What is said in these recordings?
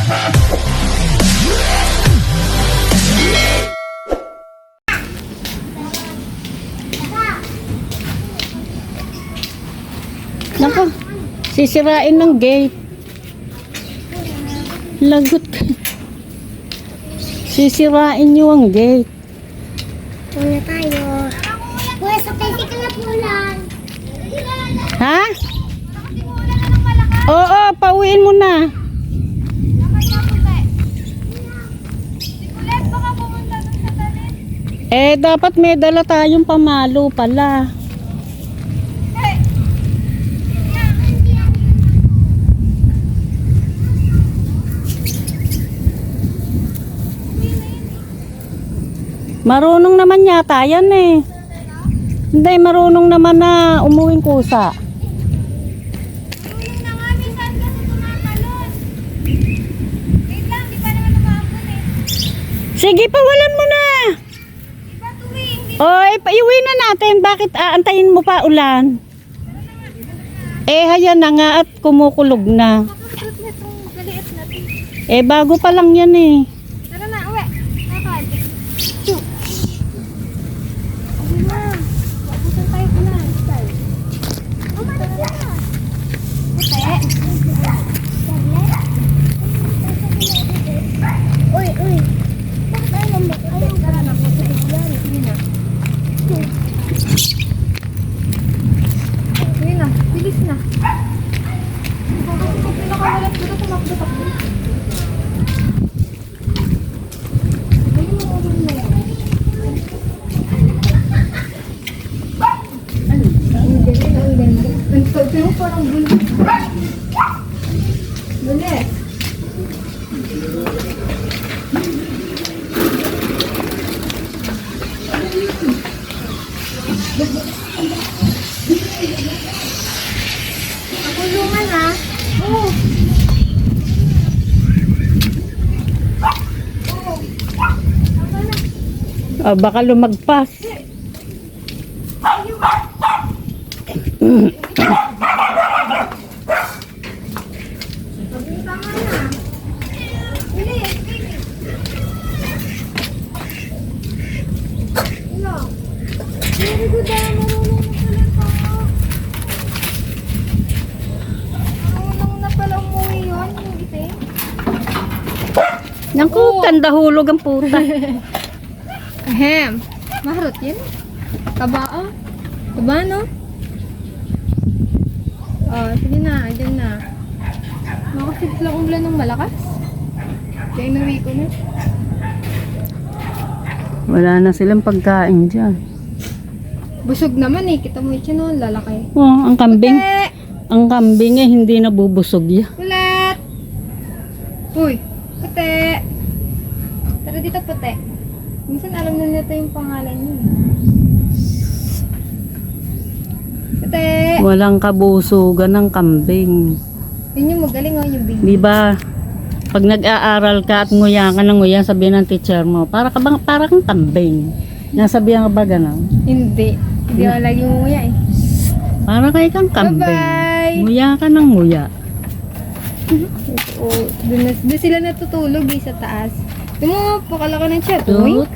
Nako, sisirain ng gate. Lagot ka. Sisirain nyo ang gate. Muna tayo. Kuya, sa tricycle na pulan. Ha? Oo, pauwiin mo na. Eh, dapat may dala tayong pamalo pala. Marunong naman yata yan eh. Hindi, marunong naman na umuwing kusa. Marunong na nga, minsan kasi tumatalon. Wait lang, di pa naman umabon eh. Sige, pawalan mo na. Di ba tuwing? Oy, iuwi na natin. Bakit aantayin mo pa ulan? Eh, hayan na nga at kumukulog na. Nakakasot na itong galiit natin. Eh, bago pa lang yan eh. Tara na, uwi. Nakakad. Chuk. Sabi na. Wabusan tayo ko na. Style. Umalis na. Puti. Uy, uy. Bakit tayo lambot? Ayaw ka na po sa yan. Sige na. Sige na. Bilis na. Kasi pag pinakawalat ko na tumakbo-takbo. Pero parang bulit. Bulit. Nakulungan ha? Oo. Baka lumagpas. Tama na. Bilis, bilis. Ano? Very good ah. Marunong na pala umuwi yun, yung itim. Naku, tandahulog ang puta. Ahem. Maharot yun. Taba oh. Taba no? Oh, sige na. Diyan na. Makasigit lang ulan ng malakas. Kaya inuwi ko na. Wala na silang pagkain dyan. Busog naman eh. Kita mo yung tiyan, no? Lalaki. Oh, ang kambing. Puti! Ang kambing eh, hindi nabubusog yan. Ulit! Uy! Puti! Tara dito, puti. Minsan alam na nito yung pangalan niya. Puti! Walang kabusugan ng kambing. Yun yung magaling oh, yung big. Di ba? Pag nag-aaral ka at nguya ka ng nguya, sabihin ng teacher mo, para kang kambing. Nasabihan ka ba gano'n? Hindi. Hindi ako lagi umuya eh. Para kang kambing. Bye-bye! Nguya ka ng nguya. Oo. Doon sila natutulog eh, sa taas. Ito mo, pakala ka ng chat. Tut. Uy!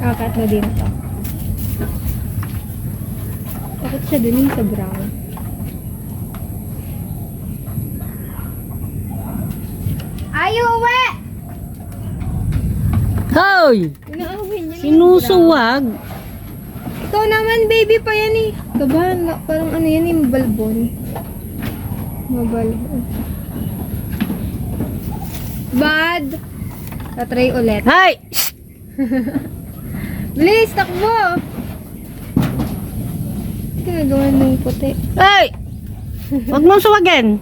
Akat mo din ito. Takot siya dun yung sa brown. Ayaw, uwi! Hoy! Inaawin niya. Sinusuwag. Ito naman, baby pa yan eh. Kabahan, parang ano yan eh, mabalbon. Mabalbon. Bad! Tatry ulit. Hay! Bilis, takbo! Ginagawa ng puti. Hey! Huwag mong suwagin.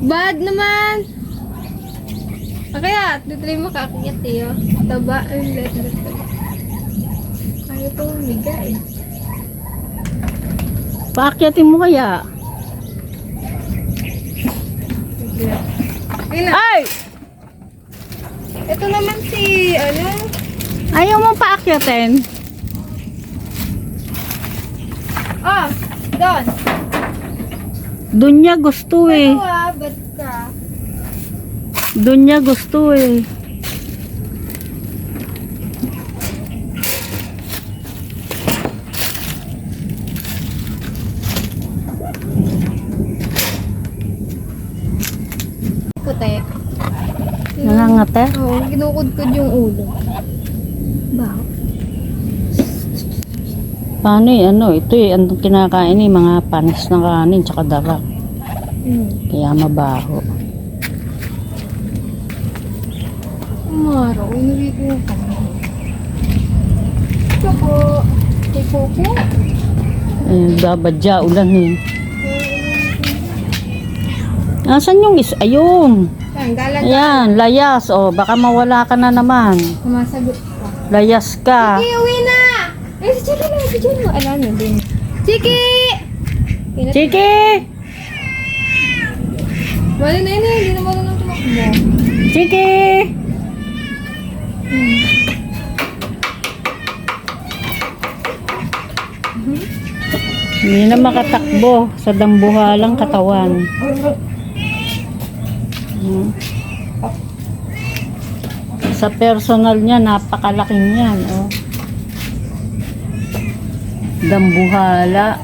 Bad naman! Kaya, tutry mo kakiyat eh. Oh. Taba, ulit. Ayaw ito umiga eh. Paakyatin mo kaya. Ayun na. Ay! Ito naman si, ano? Ayaw mong paakyatin. Ah, doon. Doon niya gusto eh. Ito ah, ba't ka? Doon niya gusto eh. Puti. Nangangate? Oo, kinukudkod yung ulo. Bakit? Paano eh, ano, ito eh, ang kinakain eh, mga panis na kanin, tsaka darak. Kaya mabaho. Umaraw, inuwi ko ka. Ito po. Kay Coco. Eh, babadya, ulan eh. Asan yung ayun. Yan, galag. Ayan, layas. O, baka mawala ka na naman. Sumasagot ka. Layas ka. Chiki, uwi na! Eh, si Chiki na, si Chiki. Alam niya din. Chiki! Chiki! Wala na yun eh, hindi na marunong tumakbo. Chiki! Hindi na makatakbo sa dambuhalang katawan. Hmm. Sa personal niya, napakalaking yan. Oh. Dambuhala.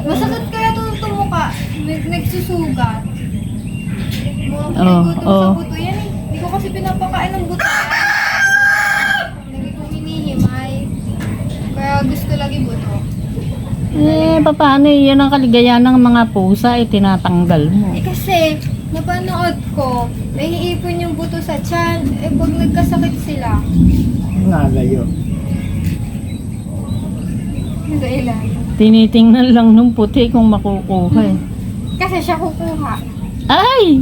Masakit kaya itong tumuka. Nagsusugat. Mga Oh, gutom oh. sa buto yan eh. Hindi ko kasi pinapakain ng buto. Lagi kong hinihimay. Kaya gusto lagi buto. Eh, paano yan ang kaligayahan ng mga pusa, tinatanggal mo. Eh kasi, napanood ko, naiipon yung buto sa tiyan. Eh pag nagkasakit sila, Nalayo. sa ilalim. Tinitingnan lang nung puti kung makukuha eh. Kasi siya kukuha. Ay!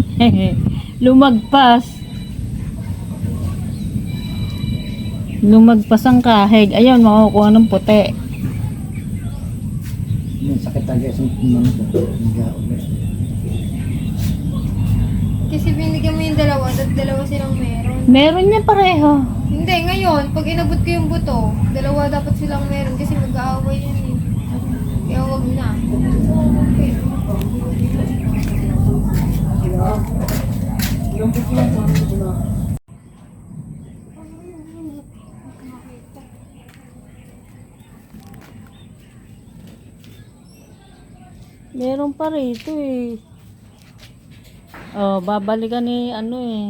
Lumagpas. Lumagpas ang kahig. Ayun, makukuha ng puti. May sakit agad sa mga ko. Kasi binigyan mo yung dalawa, at dalawa silang meron. Meron niya pareho. Hindi, ngayon, pag inabot ko yung buto, dalawa dapat silang meron kasi mag-aaway yan eh. Kaya wag na. Okay. Meron pa rito eh. Oh, babalikan ni ano eh.